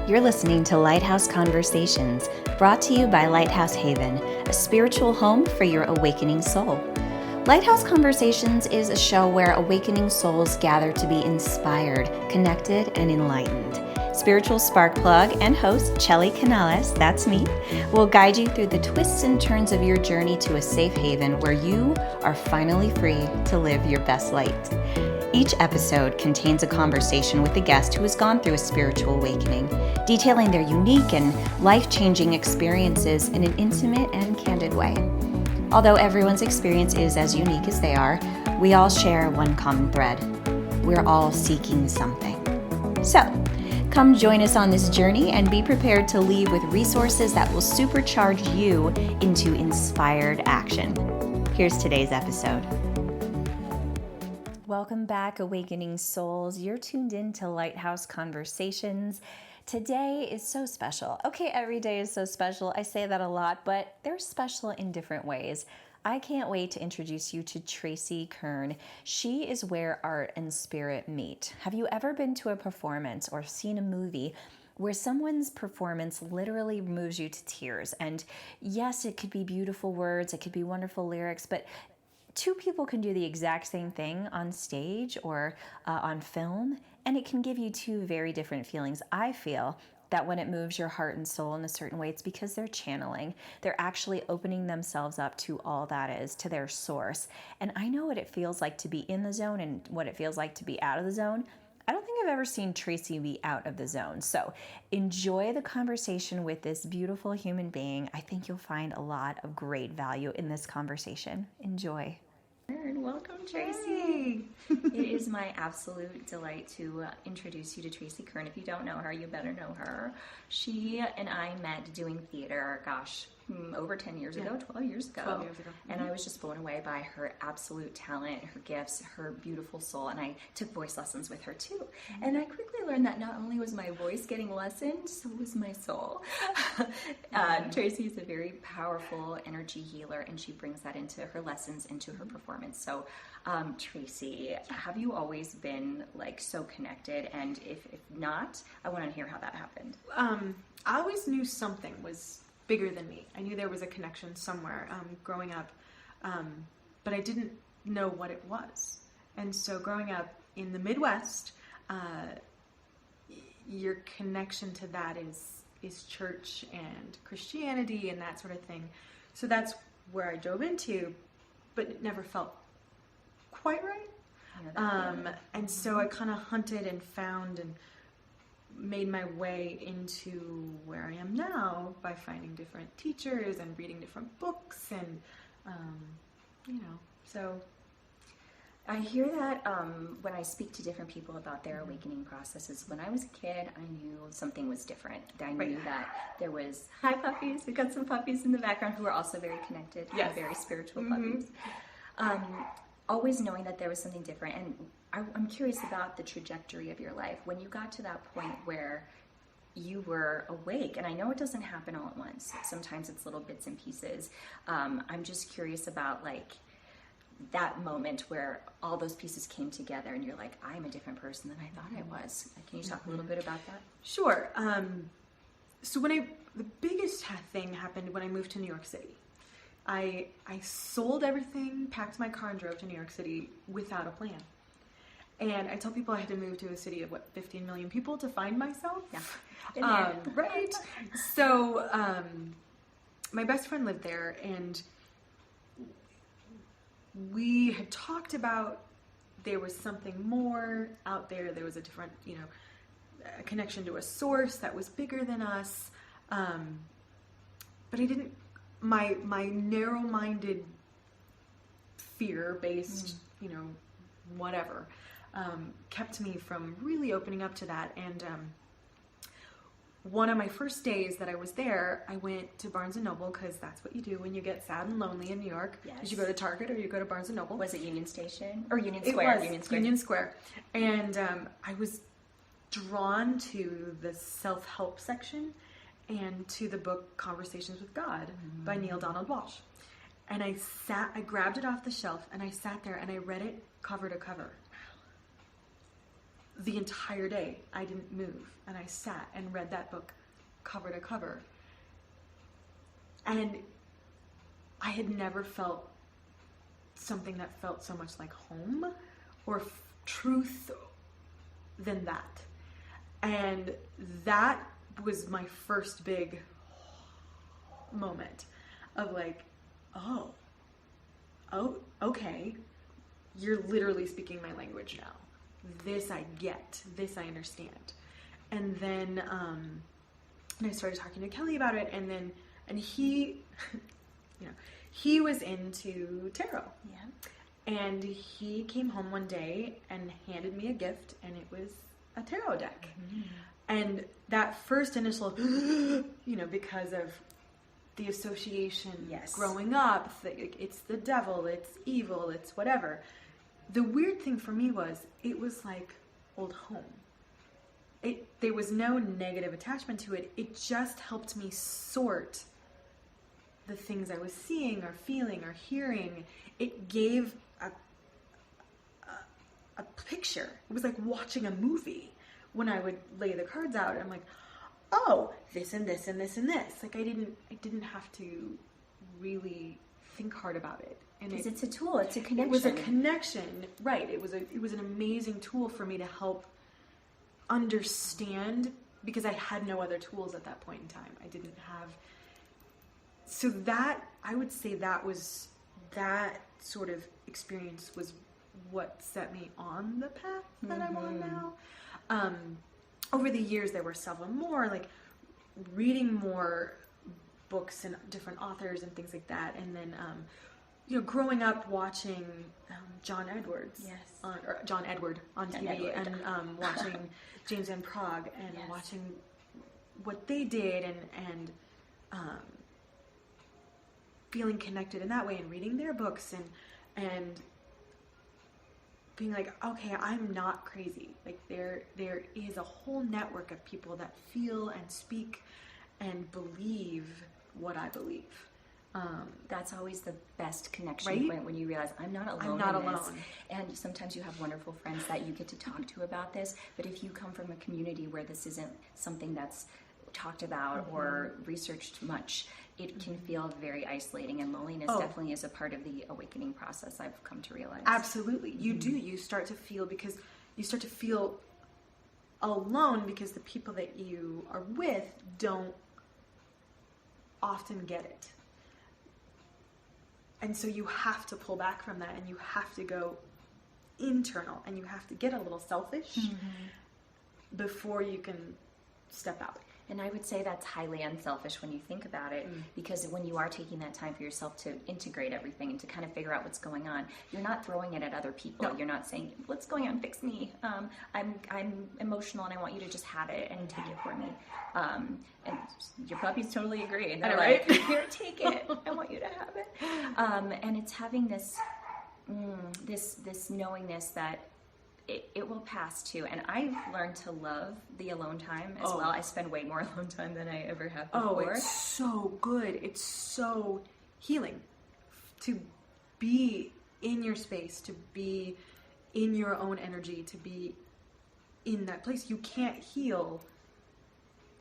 You're listening to Lighthouse Conversations, brought to you by Lighthouse Haven, a spiritual home for your awakening soul. Lighthouse Conversations is a show where awakening souls gather to be inspired, connected, and enlightened. Spiritual spark plug and host Traci Kern, that's me, will guide you through the twists and turns of your journey to a safe haven where you are finally free to live your best light. Each episode contains a conversation with a guest who has gone through a spiritual awakening, detailing their unique and life-changing experiences in an intimate and candid way. Although everyone's experience is as unique as they are, we all share one common thread. We're all seeking something. So, come join us on this journey and be prepared to leave with resources that will supercharge you into inspired action. Here's today's episode. Welcome back, awakening souls. You're tuned in to Lighthouse Conversations. Today is so special. Okay, every day is so special. I say that a lot, but they're special in different ways. I can't wait to introduce you to Traci Kern. She is where art and spirit meet. Have you ever been to a performance or seen a movie where someone's performance literally moves you to tears? And yes, it could be beautiful words, it could be wonderful lyrics, but two people can do the exact same thing on stage or on film, and it can give you two very different feelings. I feel that when it moves your heart and soul in a certain way, it's because they're channeling. They're actually opening themselves up to all that is, to their source. And I know what it feels like to be in the zone and what it feels like to be out of the zone. I don't think I've ever seen Traci be out of the zone. So enjoy the conversation with this beautiful human being. I think you'll find a lot of great value in this conversation. Enjoy. Welcome, Traci. It is my absolute delight to introduce you to Traci Kern. If you don't know her, you better know her. She and I met doing theater, over 10 years ago, 12 years ago. 12 years ago. And I was just blown away by her absolute talent, her gifts, her beautiful soul. And I took voice lessons with her too. And I quickly learned that not only was my voice getting lessened, so was my soul. Traci is a very powerful energy healer, and she brings that into her lessons, into her performance. So, Traci, have you always been like so connected? And if not, I want to hear how that happened. I always knew something was bigger than me. I knew there was a connection somewhere growing up, but I didn't know what it was. And so growing up in the Midwest, your connection to that is church and Christianity and that sort of thing. So that's where I dove into, but it never felt quite right. And so I kind of hunted and found and made my way into where I am now by finding different teachers and reading different books and, so. I hear that when I speak to different people about their awakening processes. When I was a kid, I knew something was different. I knew that there was, hi puppies, we got some puppies in the background who are also very connected, yes. Very spiritual puppies. Always knowing that there was something different. And I'm curious about the trajectory of your life. When you got to that point where you were awake, and I know it doesn't happen all at once. Sometimes it's little bits and pieces. I'm just curious about like that moment where all those pieces came together and you're like, I'm a different person than I thought I was. Can you talk a little bit about that? Sure. So the biggest thing happened when I moved to New York City. I sold everything, packed my car, and drove to New York City without a plan. And I tell people I had to move to a city of 15 million people to find myself. Yeah. Right. So my best friend lived there, and we had talked about there was something more out there. There was a different, a connection to a source that was bigger than us. But I didn't. My narrow-minded, fear-based, whatever, kept me from really opening up to that. And one of my first days that I was there, I went to Barnes & Noble, because that's what you do when you get sad and lonely in New York. Yes. Is you go to Target or you go to Barnes & Noble. Was it Union Station? Or Union It Square? was Union Square. And I was drawn to the self-help section and to the book Conversations with God by Neil Donald Walsh. And I grabbed it off the shelf, and I sat there and I read it cover to cover. the entire day, I didn't move. And I sat and read that book cover to cover. And I had never felt something that felt so much like home or truth than that. And that was my first big moment of like, oh, okay, you're literally speaking my language now. This I get, this I understand. And then and I started talking to Kelly about it, and he, he was into tarot. Yeah. And he came home one day and handed me a gift, and it was a tarot deck. Mm-hmm. And that first initial, because of the association growing up, it's the devil, it's evil, it's whatever. The weird thing for me was, it was like old home. There was no negative attachment to it. It just helped me sort the things I was seeing or feeling or hearing. It gave a picture. It was like watching a movie. When I would lay the cards out, I'm like, oh, this and this and this and this. Like I didn't have to really think hard about it. Because it's a tool. It's a connection. It was a connection, right? It was an amazing tool for me to help understand, because I had no other tools at that point in time. I didn't have. So that, I would say that sort of experience was what set me on the path that I'm on now. Over the years, there were several more, like reading more books and different authors and things like that. And then, growing up watching John Edward on TV, and watching James and Prague, and watching what they did, and feeling connected in that way, and reading their books, and being like, okay, I'm not crazy. Like there is a whole network of people that feel and speak and believe what I believe. That's always the best connection point, when you realize I'm not alone. This. And sometimes you have wonderful friends that you get to talk to about this. But if you come from a community where this isn't something that's talked about or researched much, it can feel very isolating, and loneliness definitely is a part of the awakening process, I've come to realize. Absolutely. You do. You start to feel alone because the people that you are with don't often get it. And so you have to pull back from that, and you have to go internal, and you have to get a little selfish before you can step out. And I would say that's highly unselfish when you think about it, because when you are taking that time for yourself to integrate everything and to kind of figure out what's going on, you're not throwing it at other people. No. You're not saying, what's going on, fix me. I'm emotional and I want you to just have it and take it for me. And your puppies totally agree. And they're like, here, take it. I want you to have it. And it's having this knowingness that it will pass too. And I've learned to love the alone time as well. I spend way more alone time than I ever have before. Oh, it's so good. It's so healing to be in your space, to be in your own energy, to be in that place. You can't heal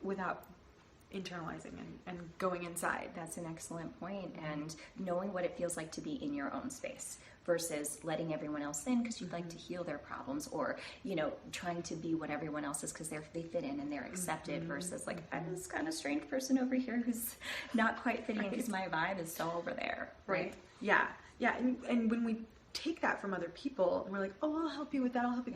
without internalizing and going inside. That's an excellent point. And knowing what it feels like to be in your own space versus letting everyone else in because you'd like to heal their problems, or trying to be what everyone else is because they fit in and they're accepted, versus like, I'm this kind of strange person over here who's not quite fitting in because my vibe is so over there, right? Yeah and when we take that from other people and we're like, oh, I'll help you with that, I'll help you,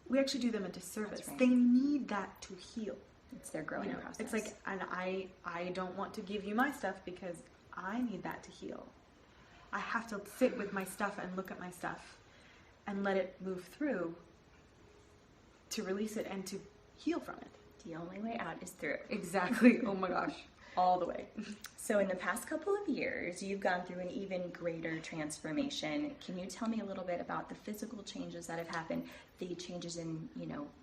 we actually do them a disservice. Right. They need that to heal. It's their growing process. It's like, and I don't want to give you my stuff because I need that to heal. I have to sit with my stuff and look at my stuff and let it move through to release it and to heal from it. The only way out is through. Exactly. Oh my gosh. All the way. So in the past couple of years, you've gone through an even greater transformation. Can you tell me a little bit about the physical changes that have happened, the changes in,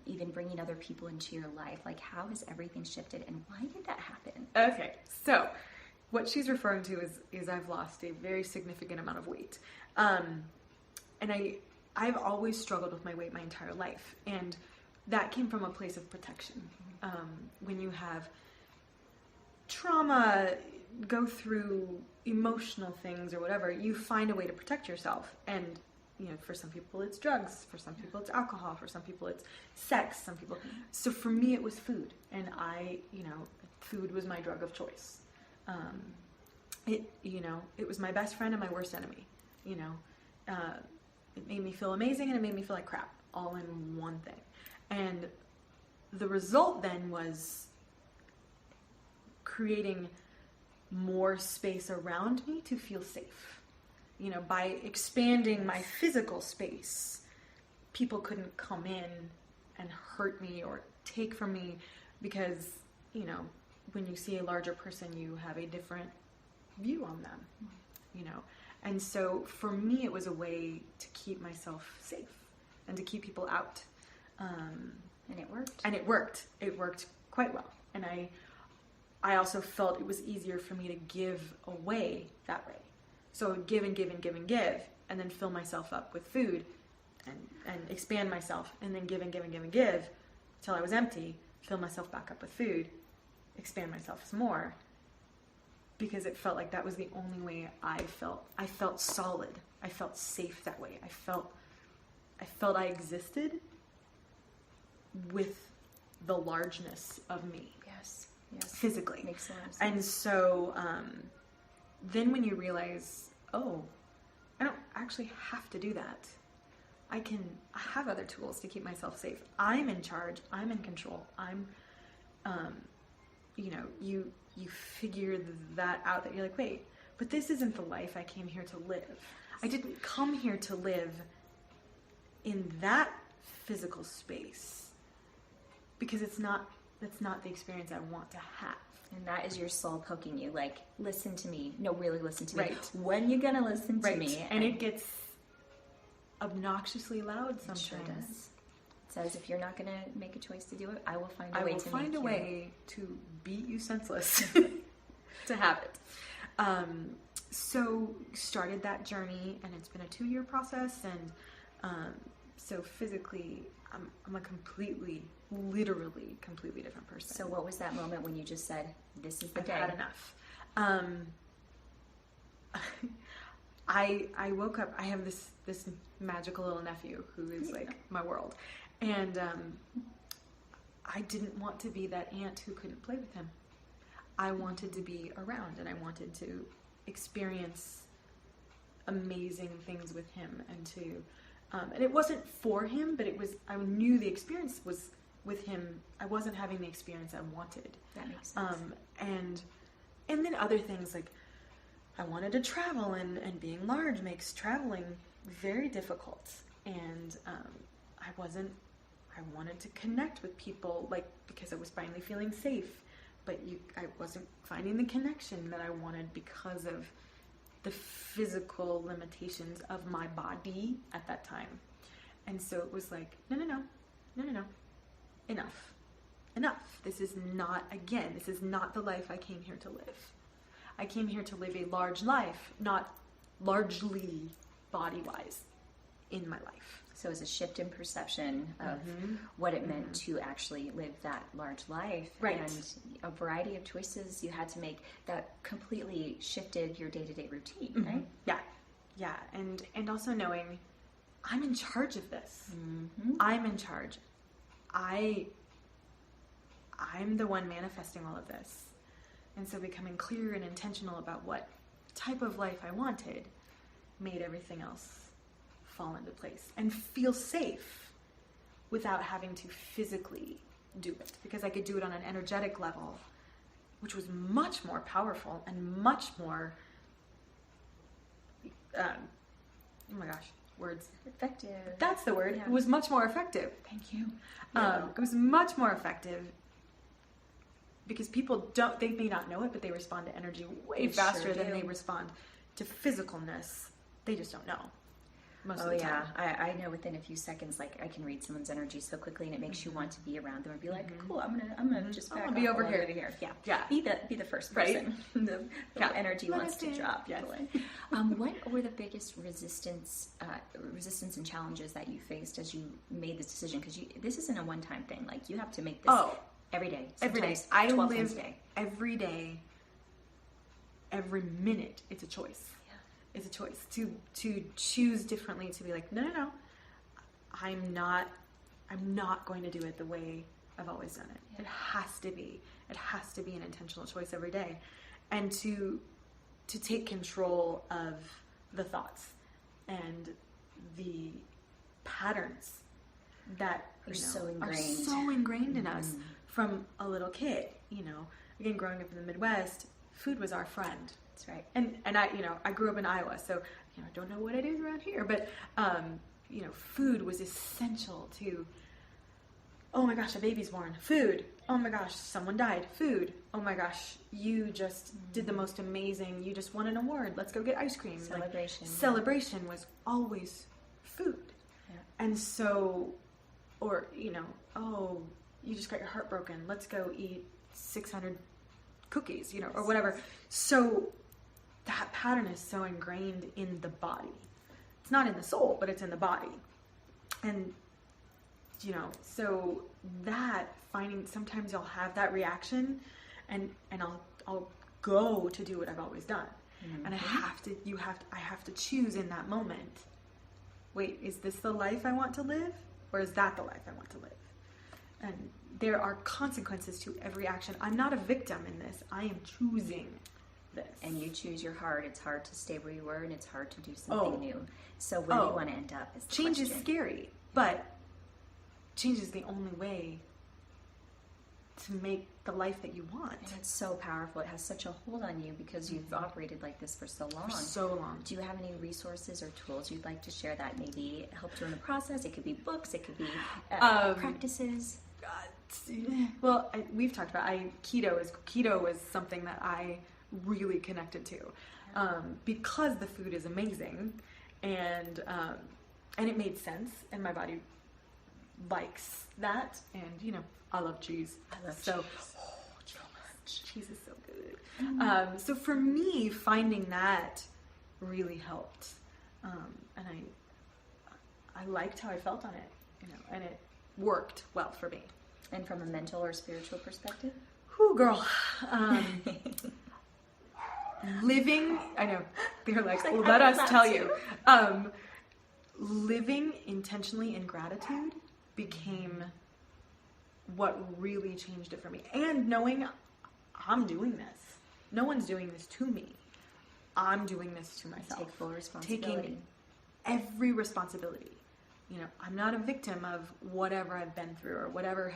even bringing other people into your life? Like, how has everything shifted and why did that happen? Okay. So what she's referring to is I've lost a very significant amount of weight. And I've always struggled with my weight my entire life, and that came from a place of protection. When you have trauma, go through emotional things or whatever, you find a way to protect yourself. And for some people it's drugs, for some people it's alcohol, for some people it's sex, some people. So for me it was food, and food was my drug of choice. It was my best friend and my worst enemy. It made me feel amazing and it made me feel like crap, all in one thing. And the result then was creating more space around me to feel safe. By expanding my physical space, people couldn't come in and hurt me or take from me because, when you see a larger person, you have a different view on them, And so for me, it was a way to keep myself safe and to keep people out. And it worked. And it worked. It worked quite well. And I also felt it was easier for me to give away that way. So I would give and give and give and give, and then fill myself up with food and expand myself, and then give and give and give and give till I was empty, fill myself back up with food, expand myself some more, because it felt like that was the only way I felt. I felt solid. I felt safe that way. I felt I existed with the largeness of me. Yes. Physically. Makes a lot of sense. And so then when you realize, oh, I don't actually have to do that. I have other tools to keep myself safe. I'm in charge. I'm in control. You figure that out, that you're like, wait, but this isn't the life I came here to live. I didn't come here to live in that physical space because that's not the experience I want to have. And that is your soul poking you, like, listen to me. No, really listen to me. Right. When you gonna listen to me? And it gets obnoxiously loud sometimes. It sure does. It says, if you're not gonna make a choice to do it, I will find a way to I will make find a you. way to beat you senseless to have it. So started that journey, and it's been a 2-year process, and so physically I'm a literally completely different person. So what was that moment when you just said, this is the I've day? had enough. I woke up, I have this magical little nephew who is like my world. And I didn't want to be that aunt who couldn't play with him. I wanted to be around, and I wanted to experience amazing things with him, and it wasn't for him, but I knew the experience was with him. I wasn't having the experience I wanted. That makes sense. And then other things, like I wanted to travel, and being large makes traveling very difficult. And I wanted to connect with people, like, because I was finally feeling safe, but I wasn't finding the connection that I wanted because of the physical limitations of my body at that time. And so it was like, no, enough. This is not the life I came here to live. I came here to live a large life, not largely body-wise in my life. So it was a shift in perception of what it meant to actually live that large life. Right. And a variety of choices you had to make that completely shifted your day-to-day routine, right? Yeah. And also knowing I'm in charge of this. I'm in charge. I'm the one manifesting all of this. And so becoming clear and intentional about what type of life I wanted made everything else fall into place and feel safe without having to physically do it, because I could do it on an energetic level, which was much more powerful and much more Effective. That's the word. Yeah. It was much more effective. Thank you. It was much more effective because people they may not know it, but they respond to energy way faster than they respond to physicalness. They just don't know. most Oh of the yeah, time. I know within a few seconds, like I can read someone's energy so quickly, and it makes you want to be around them and be like, cool, I'm gonna just I'm back gonna be off over a little here. bit here. Yeah. Be the first Right. person. the Yeah. energy Let wants us to in. drop Yes. people in. What were the biggest resistance and challenges that you faced as you made this decision? Because this isn't a one-time thing. Like you have to make this every day. Every day. Sometimes I 12 times live a day. every day, every minute. It's a choice. It's a choice to choose differently, to be like, no, I'm not going to do it the way I've always done it. Yeah. It has to be an intentional choice every day, and to take control of the thoughts and the patterns that are so ingrained in us from a little kid. Again, growing up in the Midwest, food was our friend. That's right. And I grew up in Iowa, so I don't know what it is around here, but food was essential to. Oh my gosh, a baby's born. Food. Oh my gosh, someone died. Food. Oh my gosh, you just did the most amazing. You just won an award. Let's go get ice cream. Celebration. Celebration was always food. Yeah. And so, or oh, you just got your heart broken. Let's go eat 600 cookies, or whatever. So that pattern is so ingrained in the body. It's not in the soul, but it's in the body. And, so that sometimes you'll have that reaction and I'll go to do what I've always done. Mm-hmm. And I have to choose in that moment. Wait, is this the life I want to live? Or is that the life I want to live? And there are consequences to every action. I'm not a victim in this. I am choosing this. And you choose your heart. It's hard to stay where you were, and it's hard to do something new. So where do you want to end up? Is the change question. Is scary, but change is the only way to make the life that you want. And it's so powerful. It has such a hold on you because you've operated like this for so long. Do you have any resources or tools you'd like to share that maybe helped you in the process? It could be books. It could be practices. Well, we've talked about keto was something that I really connected to because the food is amazing and it made sense and my body likes that, and I love cheese. I love cheese. So much. Cheese is so good. So for me, finding that really helped, and I liked how I felt on it, and it worked well for me. And from a mental or spiritual perspective? Whew, girl. Living, I know, they're like let us tell you. Living intentionally in gratitude became what really changed it for me. And knowing I'm doing this. No one's doing this to me. I'm doing this to myself. Take full responsibility. Taking every responsibility. I'm not a victim of whatever I've been through or whatever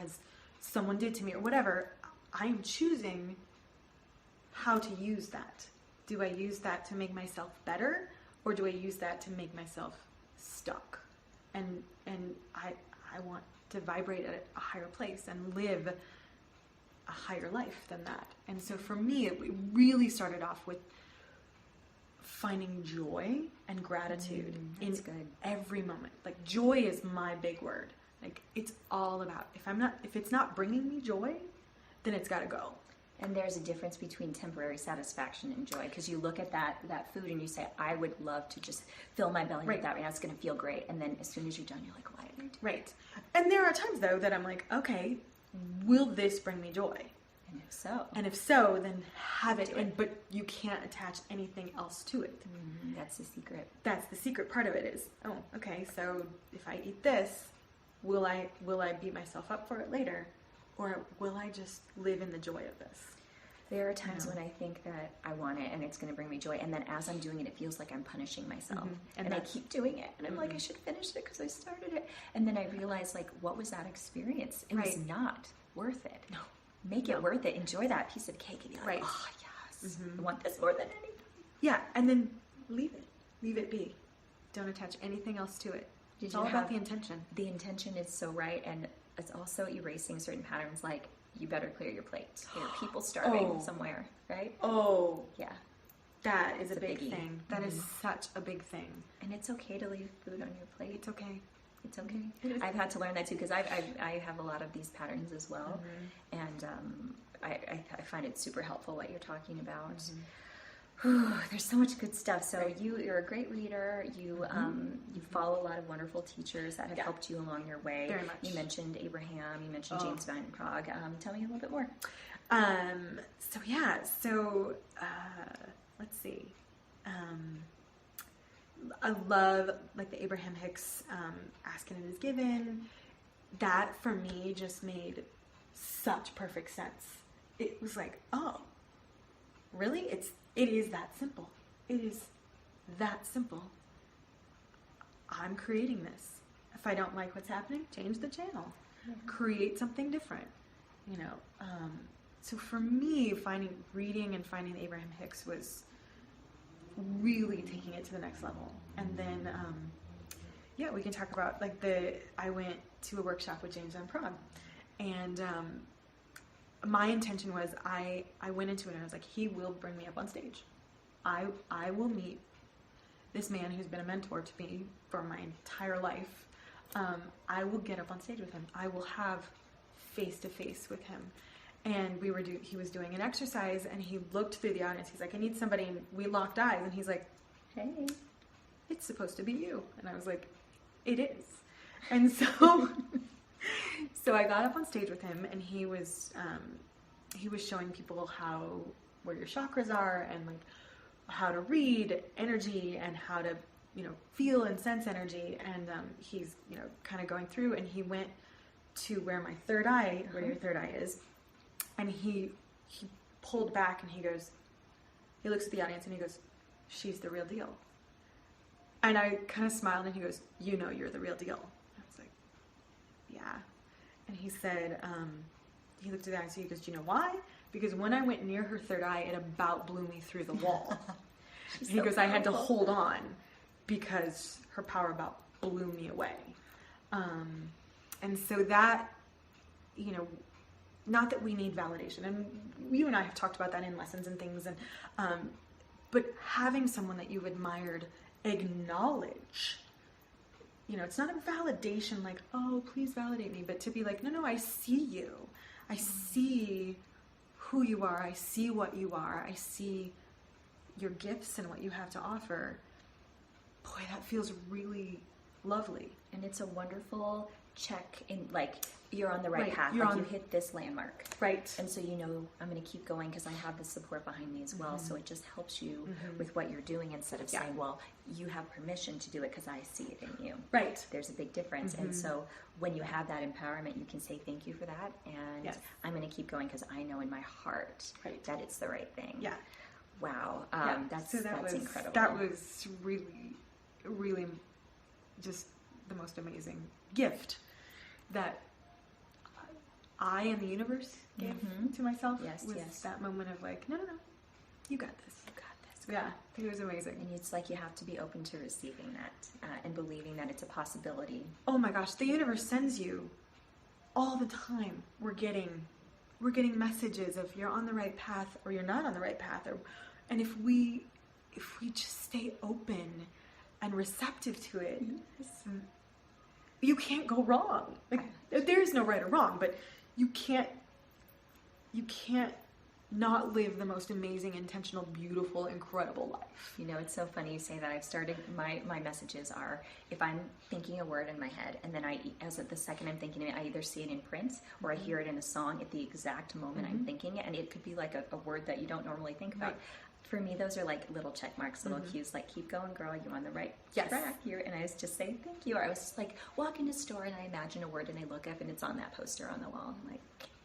someone did to me or whatever. I'm choosing how to use that. Do I use that to make myself better, or do I use that to make myself stuck? And I want to vibrate at a higher place and live a higher life than that. And so for me, it really started off with finding joy and gratitude in every moment. Like joy is my big word. Like it's all about, if it's not bringing me joy, then it's got to go. And there's a difference between temporary satisfaction and joy, because you look at that food and you say, I would love to just fill my belly with that right now. It's going to feel great. And then as soon as you're done, you're like, why did I do that? Right. And there are times though that I'm like, okay, will this bring me joy? And if so, then have it. But you can't attach anything else to it. Mm-hmm. That's the secret. That's the secret part of it is, oh, okay, so if I eat this, will I beat myself up for it later? Or will I just live in the joy of this? There are times when I think that I want it and it's going to bring me joy, and then as I'm doing it, it feels like I'm punishing myself. Mm-hmm. And I keep doing it, and I'm like, I should finish it because I started it. And then I realize, like, what was that experience? It was not worth it. No. Make it worth it. Enjoy that piece of cake and be like, oh, yes, I want this more than anything. Yeah, and then leave it. Leave it be. Don't attach anything else to it. It's all about the intention. The intention is so right, and it's also erasing certain patterns, like you better clear your plate. There are people starving somewhere, right? Oh. Yeah. That is It's a a big biggie. thing. That is such a big thing. And it's okay to leave food on your plate. It's okay. It's okay. It is. I've had to learn that too because I have a lot of these patterns as well, and I find it super helpful what you're talking about. There's so much good stuff. So you're a great reader. You you follow a lot of wonderful teachers that have helped you along your way. Very much. You mentioned Abraham. You mentioned James Van Prague. Tell me a little bit more. So let's see. I love like the Abraham Hicks Ask and It Is Given. That for me just made such perfect sense. It was like, oh, really? It is that simple. It is that simple. I'm creating this. If I don't like what's happening, change the channel. Create something different. You know. So for me, reading and finding Abraham Hicks was really taking it to the next level. And then, we can talk about like I went to a workshop with James Van Prague, and my intention was I went into it and I was like, he will bring me up on stage. I will meet this man who's been a mentor to me for my entire life. I will get up on stage with him. I will have face to face with him. And he was doing an exercise, and he looked through the audience. He's like, I need somebody. And we locked eyes, and he's like, hey, it's supposed to be you. And I was like, it is. And so, so I got up on stage with him, and he was showing people where your chakras are, and like how to read energy, and how to, feel and sense energy. And he's, kind of going through, and he went to where my third eye, where your third eye is. And he pulled back, and he looks at the audience, and he goes, she's the real deal. And I kind of smiled, and he goes, you're the real deal. I was like, yeah. And he said, he looked at the audience, and he goes, do you know why? Because when I went near her third eye, it about blew me through the wall. And he goes, I had to hold on because her power about blew me away. And so that, not that we need validation, and you and I have talked about that in lessons and things, and but having someone that you've admired acknowledge, it's not a validation like, oh, please validate me, but to be like, no, I see you. I see who you are. I see what you are. I see your gifts and what you have to offer. Boy, that feels really lovely. And it's a wonderful check in, like, you're on the right path. You hit this landmark. Right. And so I'm going to keep going because I have the support behind me as well. So it just helps you with what you're doing instead of saying, well, you have permission to do it because I see it in you. Right. There's a big difference. And so when you have that empowerment, you can say thank you for that. And I'm going to keep going because I know in my heart that it's the right thing. Yeah. Wow. That's incredible. That was really, really just the most amazing gift that I and the universe gave to myself. Was that moment of like, no, you got this. You got this. Yeah, it was amazing. And it's like you have to be open to receiving that and believing that it's a possibility. Oh my gosh, the universe sends you all the time. We're getting messages of you're on the right path or you're not on the right path, and if we just stay open and receptive to it, you can't go wrong. Like there is no right or wrong, but you can't not live the most amazing, intentional, beautiful, incredible life. It's so funny you say that. I've started, my messages are, if I'm thinking a word in my head, and then the second I'm thinking it, I either see it in print, or I hear it in a song at the exact moment I'm thinking it, and it could be like a word that you don't normally think about. Right. For me, those are like little check marks, little cues, like, keep going, girl, you're on the right track here. And I was just saying, thank you. Or I was just like, walk into a store, and I imagine a word, and I look up, and it's on that poster on the wall. I'm like,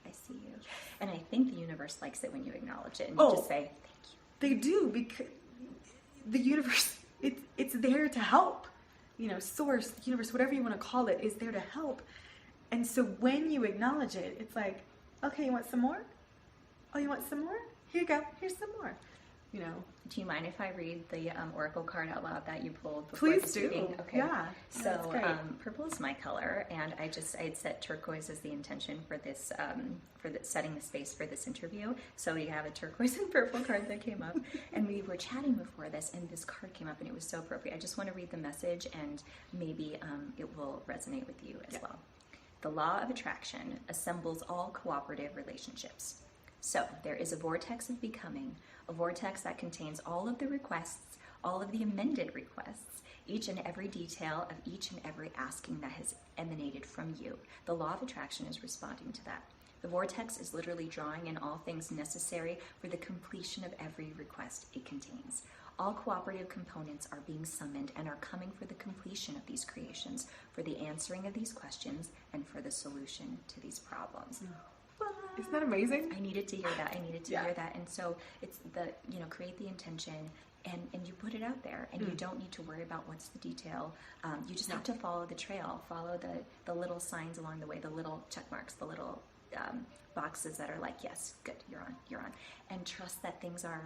I see you. And I think the universe likes it when you acknowledge it, and you just say, thank you. They do, because the universe, it's there to help. Source, the universe, whatever you want to call it, is there to help. And so when you acknowledge it, it's like, okay, you want some more? Oh, you want some more? Here you go. Here's some more. you know. Do you mind if I read the oracle card out loud that you pulled before Please this do. reading? Okay. Yeah. So That's great. purple is my color, and I had set turquoise as the intention for this, setting the space for this interview. So we have a turquoise and purple card that came up, and we were chatting before this, and this card came up, and it was so appropriate. I just want to read the message, and maybe it will resonate with you as well. The law of attraction assembles all cooperative relationships. So there is a vortex of becoming, a vortex that contains all of the requests, all of the amended requests, each and every detail of each and every asking that has emanated from you. The law of attraction is responding to that. The vortex is literally drawing in all things necessary for the completion of every request it contains. All cooperative components are being summoned and are coming for the completion of these creations, for the answering of these questions, and for the solution to these problems. Isn't that amazing? I needed to hear that. Hear that. And so it's create the intention and you put it out there, and you don't need to worry about what's the detail. You just have to follow the trail, follow the little signs along the way, the little check marks, the little boxes that are like, yes, good, you're on. And trust that things are,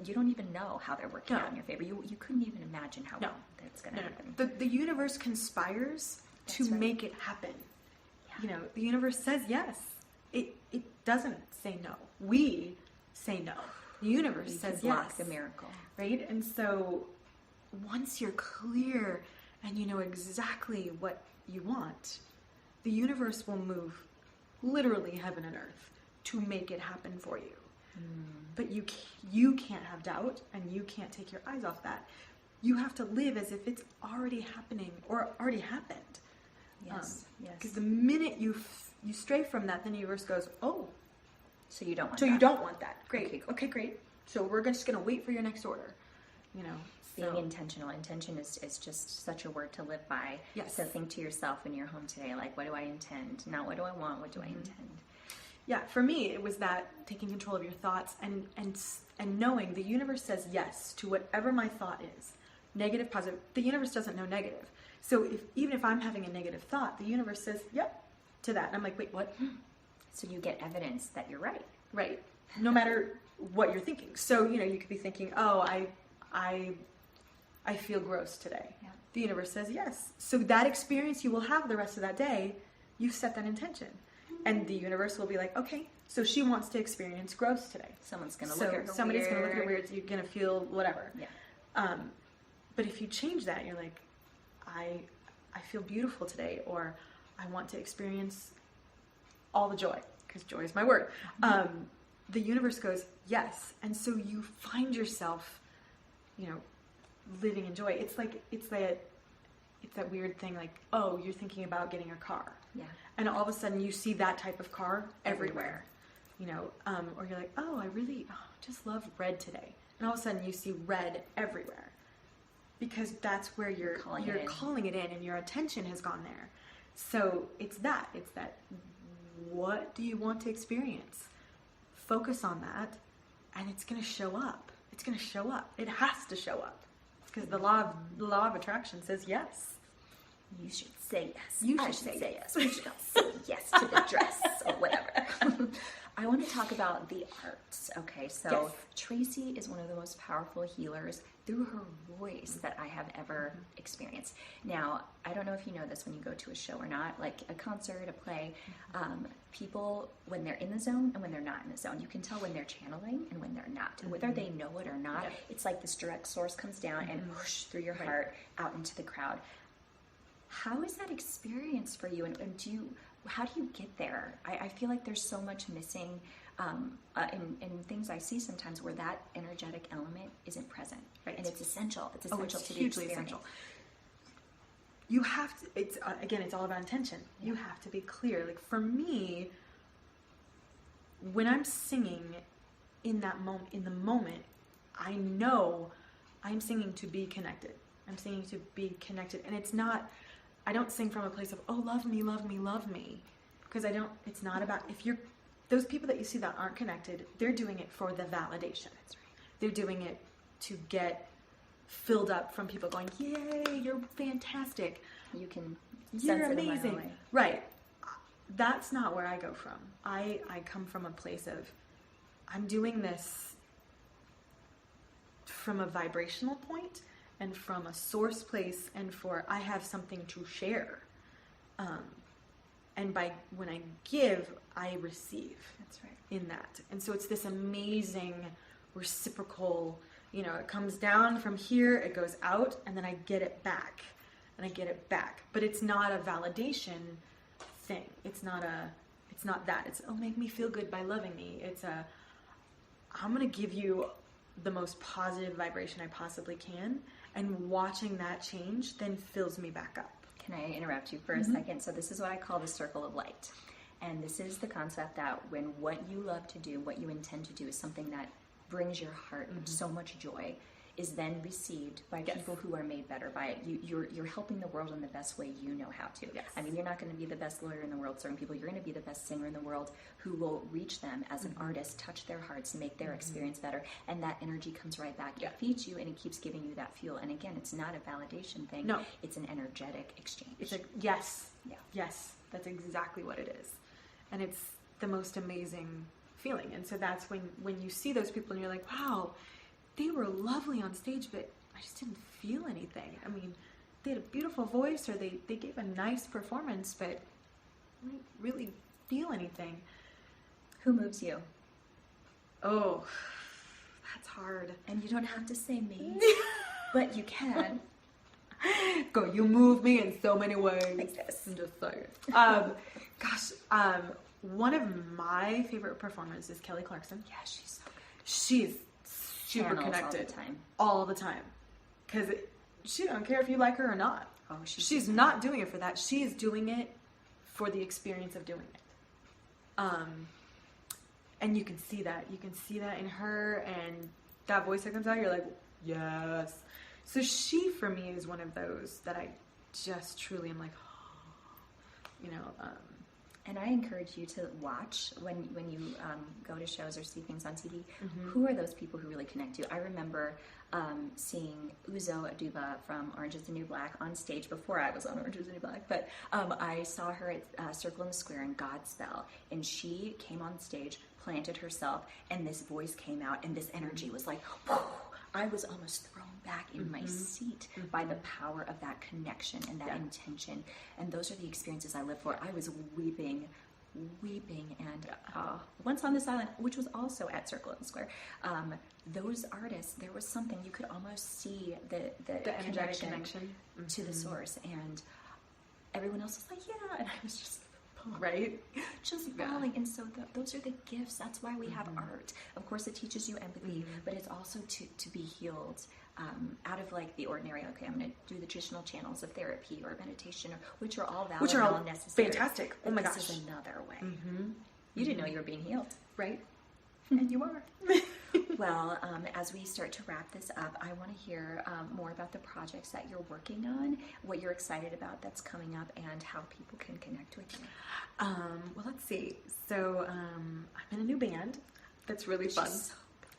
you don't even know how they're working out in your favor. You couldn't even imagine how that's going to happen. The universe conspires to make it happen. Yeah. You know, the universe says yes. It doesn't say no. We say no. The universe says block yes. the miracle. Right? And so once you're clear and you know exactly what you want, the universe will move literally heaven and earth to make it happen for you. But you can't have doubt, and you can't take your eyes off that. You have to live as if it's already happening or already happened. Yes. Because the minute you stray from that, then the universe goes, oh. So you don't want So that. you don't want that. Great. Okay, cool. Okay, great. So we're just going to wait for your next order. You know. Being intentional. Intention is just such a word to live by. Yes. So think to yourself when you're home today, like, what do I intend? Not what do I want, what do I intend? Yeah, for me, it was that taking control of your thoughts and knowing the universe says yes to whatever my thought is. Negative, positive. The universe doesn't know negative. So even if I'm having a negative thought, the universe says, yep, to that. And I'm like, wait, what? So you get evidence that you're right. Right. No matter what you're thinking. So, you could be thinking, oh, I feel gross today. Yeah. The universe says yes. So that experience you will have the rest of that day, you've set that intention. And the universe will be like, okay, so she wants to experience gross today. Someone's going to look at her somebody's weird. going to look at her weird. You're going to feel whatever. Yeah. But if you change that, you're like, I feel beautiful today, or I want to experience all the joy, because joy is my word. The universe goes, yes. And so you find yourself, living in joy. It's that weird thing, like, oh, you're thinking about getting a car. Yeah. And all of a sudden you see that type of car everywhere. Or you're like, oh, I really just love red today. And all of a sudden you see red everywhere. Because that's where you're calling it in, and your attention has gone there. So it's that what do you want to experience? Focus on that, and it's going to show up. It's going to show up. It has to show up. Because the law of attraction says yes. You should say yes. You should I say yes. We should all say yes to the dress or whatever. I want to talk about the arts. Okay, so Yes. Traci is one of the most powerful healers through her voice that I have ever experienced. Now, I don't know if you know this when you go to a show or not, like a concert, a play, people, when they're in the zone and when they're not in the zone, you can tell when they're channeling and when they're not. And whether they know it or not, it's like this direct source comes down and whoosh through your heart out into the crowd. How is that experience for you, and how do you get there? I feel like there's so much missing in things I see sometimes where that energetic element isn't present, Right. and it's essential. It's essential it's to the hugely experience. essential. You have to. It's it's all about intention. You have to be clear. Like for me, when I'm singing in the moment, I know I'm singing to be connected. I'm singing to be connected, and it's not. I don't sing from a place of, oh, love me, love me, love me. Because it's not about, those people that you see that aren't connected, they're doing it for the validation. That's right. They're doing it to get filled up from people going, yay, you're fantastic. You can You're sense it a mile amazing. away. Right. That's not where I go from. I come from a place of, I'm doing this from a vibrational point and from a source place, and for I have something to share. And when I give, I receive. That's right. In that. And so it's this amazing reciprocal, it comes down from here, it goes out, and then I get it back. And I get it back. But it's not a validation thing. It's not that. It's, make me feel good by loving me. It's I'm going to give you the most positive vibration I possibly can. And watching that change then fills me back up. Can I interrupt you for a second? So this is what I call the circle of light. And this is the concept that when what you love to do, what you intend to do is something that brings your heart so much joy, is then received by people who are made better by it. You're helping the world in the best way you know how to. Yes. I mean, you're not going to be the best lawyer in the world serving people. You're going to be the best singer in the world who will reach them as an artist, touch their hearts, make their experience better. And that energy comes right back. It feeds you and it keeps giving you that fuel. And again, it's not a validation thing. No. It's an energetic exchange. It's like, yes. Yeah. Yes. That's exactly what it is. And it's the most amazing feeling. And so that's when you see those people and you're like, wow, they were lovely on stage, but I just didn't feel anything. I mean, they had a beautiful voice, or they gave a nice performance, but I didn't really feel anything. Who moves you? Oh, that's hard. And you don't have to say me, but you can. Go, you move me in so many ways. Like this. I'm just saying. One of my favorite performers is Kelly Clarkson. Yeah, she's so good. She's super Channels connected all the time. all the time, because she don't care if you like her or not. Oh, she's not doing it for that. She is doing it for the experience of doing it. And you can see that. You can see that in her, and that voice that comes out, you're like, yes. So she, for me, is one of those that I just truly am like, And I encourage you to watch when you go to shows or see things on TV. Who are those people who really connect you? I remember seeing Uzo Aduba from Orange is the New Black on stage before I was on Orange is the New Black. But I saw her at Circle in the Square in Godspell, and she came on stage, planted herself, and this voice came out, and this energy was like, whew, I was almost thrown back in my seat by the power of that connection and that intention. And those are the experiences I live for. I was weeping, and once on this island, which was also at Circle in the Square, those artists, there was something, you could almost see the energetic connection to the source, and everyone else was like, yeah, and I was just right? Just falling. And so those are the gifts. That's why we have art. Of course, it teaches you empathy, but it's also to be healed out of like the ordinary. Okay, I'm going to do the traditional channels of therapy or meditation, which are all valid, which are all and necessary. fantastic. But oh my this gosh, is another way. You didn't know you were being healed, right? And you are. Well, as we start to wrap this up, I want to hear more about the projects that you're working on, what you're excited about that's coming up, and how people can connect with you. Well, let's see. So I'm in a new band that's really fun.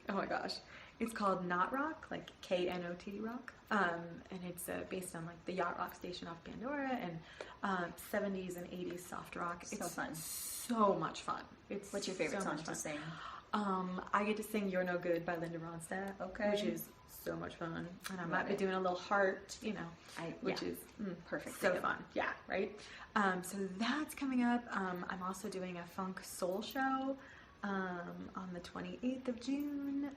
Oh my gosh. It's called Knot Rock, like Knot Rock. And it's based on like the Yacht Rock station off Pandora, and 70s and 80s soft rock. So it's fun. So much fun. What's your favorite song to sing? I get to sing You're No Good by Linda Ronstadt, which is so much fun. And I might be doing a little heart, which is perfect. So fun. Yeah, right? So that's coming up. I'm also doing a funk soul show on the 28th of June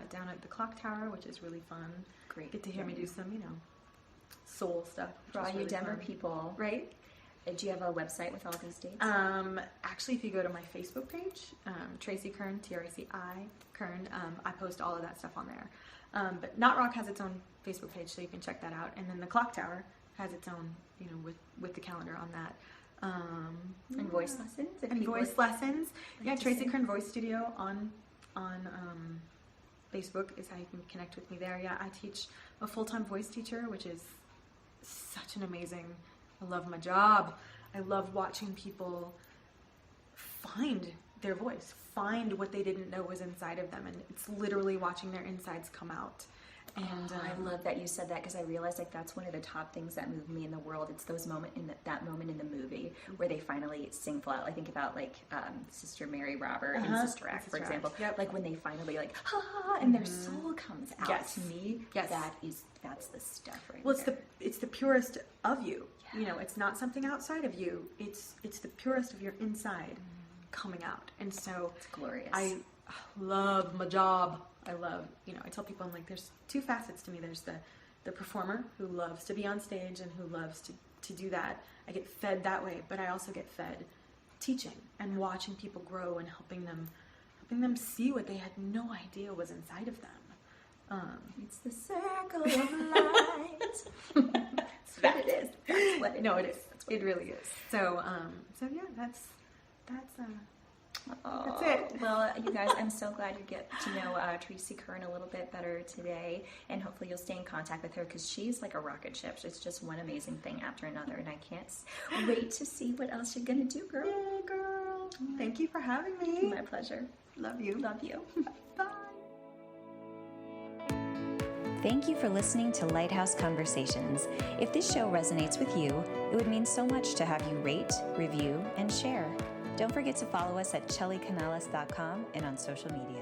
down at the Clock Tower, which is really fun. Great. Get to hear me do some, soul stuff. For all you really Denver fun. people. Right? Do you have a website with all these dates? Actually, if you go to my Facebook page, Traci Kern, Traci Kern, I post all of that stuff on there. But Knot Rock has its own Facebook page, so you can check that out. And then the Clock Tower has its own, with the calendar on that. And voice lessons? And voice lessons. Like Traci Kern Voice Studio on Facebook is how you can connect with me there. Yeah, I teach a full-time voice teacher, which is such an amazing... I love my job. I love watching people find their voice, find what they didn't know was inside of them. And it's literally watching their insides come out. And I love that you said that, because I realized like that's one of the top things that move me in the world. It's those that moment in the movie where they finally sing full out. I think about like Sister Mary Robert in Sister Act, for example. Yep. Like when they finally like and their soul comes out. Yes. To me, Yes. that's the stuff right Well, there. it's the purest of you. Yeah. You know, it's not something outside of you. It's the purest of your inside coming out. And so It's glorious. I love my job. I love, I tell people, I'm like, there's two facets to me. There's the performer who loves to be on stage and who loves to do that. I get fed that way, but I also get fed teaching and watching people grow and helping them see what they had no idea was inside of them. It's the circle of light. That's what it is. That's what it is. It really is. So yeah, that's it. Well, you guys, I'm so glad you get to know Traci Kern a little bit better today, and hopefully you'll stay in contact with her, because she's like a rocket ship. It's just one amazing thing after another, and I can't wait to see what else you're gonna do, girl. Yeah, girl. Thank you for having me. My pleasure. Love you. Love you. Bye. Thank you for listening to Lighthouse Conversations. If this show resonates with you, it would mean so much to have you rate, review, and share. Don't forget to follow us at chellycanales.com and on social media.